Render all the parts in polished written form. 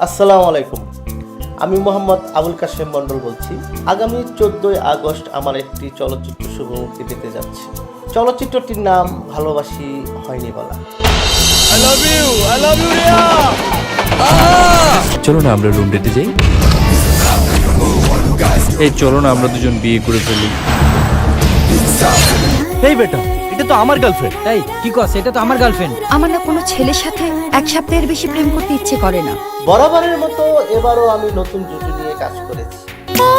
আসসালামু আলাইকুম। আমি মোহাম্মদ আবুল কাশেম মন্ডল বলছি। আগামী 14ই আগস্ট আমার একটি চলচ্চিত্র শুভমুক্তি পেতে যাচ্ছে। চলচ্চিত্রটির নাম ভালোবাসি হয়নি বলা। I love you Riya. চলো না আমরা রুম ডেটে যাই। এই চলো না আমরা দুজন বিয়ে করে ফেলি। এই বেটা, এটা তো আমার গার্লফ্রেন্ড। এই কি কস, এটা তো আমার গার্লফ্রেন্ড। আমার না কোনো ছেলের সাথে এক সপ্তাহের বেশি প্রেম করতে ইচ্ছে করে না। বরাবরের মতো এবারও আমি নতুন জুটি নিয়ে কাজ করেছি। ও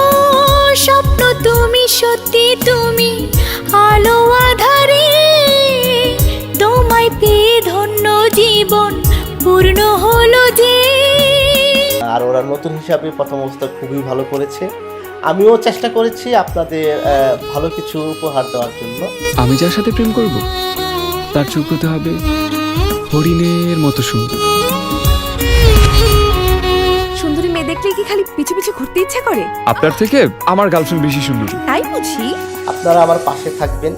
স্বপ্ন তুমি, সত্যি তুমি, আলো আধারে তোমায় পেয়ে ধন্য জীবন পূর্ণ হলো যে। আর ওরা নতুন হিসাবে প্রথম অবস্থা খুবই ভালো করেছে। আমিও চেষ্টা করেছি আপনাদের ভালো কিছু উপহার দেওয়ার জন্য। আমি যার সাথে প্রেম করব তার চোখ হতে হবে হরিণের মতো সুন্দর। সুন্দরী মেয়ে দেখলে কি খালি পিছু পিছু ঘুরতে ইচ্ছা করে? আপনার থেকে আমার গার্লফ্রেন্ড বেশি সুন্দর। তাই বুঝি। আপনারা আমার পাশে থাকবেন।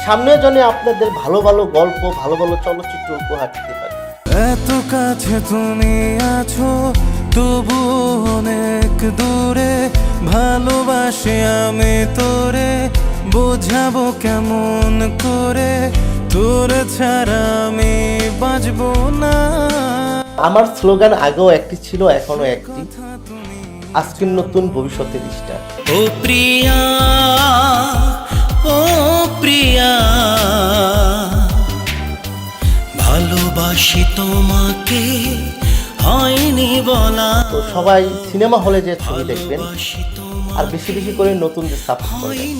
সামনে যেন আপনাদের ভালো ভালো গল্প, ভালো ভালো চলচ্চিত্র উপহার দিতে পারি। এত কাছে তুমি আছো তবু অনেক দূরে, ভালোবাসি আমি তোরে, বোঝাবো কেমন করে, তোরে ছাড়া আমি বাঁচবো না। আমার স্লোগান আগেও একটি ছিল, এখনো একটি, আজকের নতুন ভবিষ্যতের স্টার। ও প্রিয়া, ও প্রিয়া, ভালোবাসি তোমাকে হয়নি বলা। তো সবাই সিনেমা হলে যে ছবি দেখবেন আর বেশি বেশি করে নতুনদের সাপোর্ট করবেন।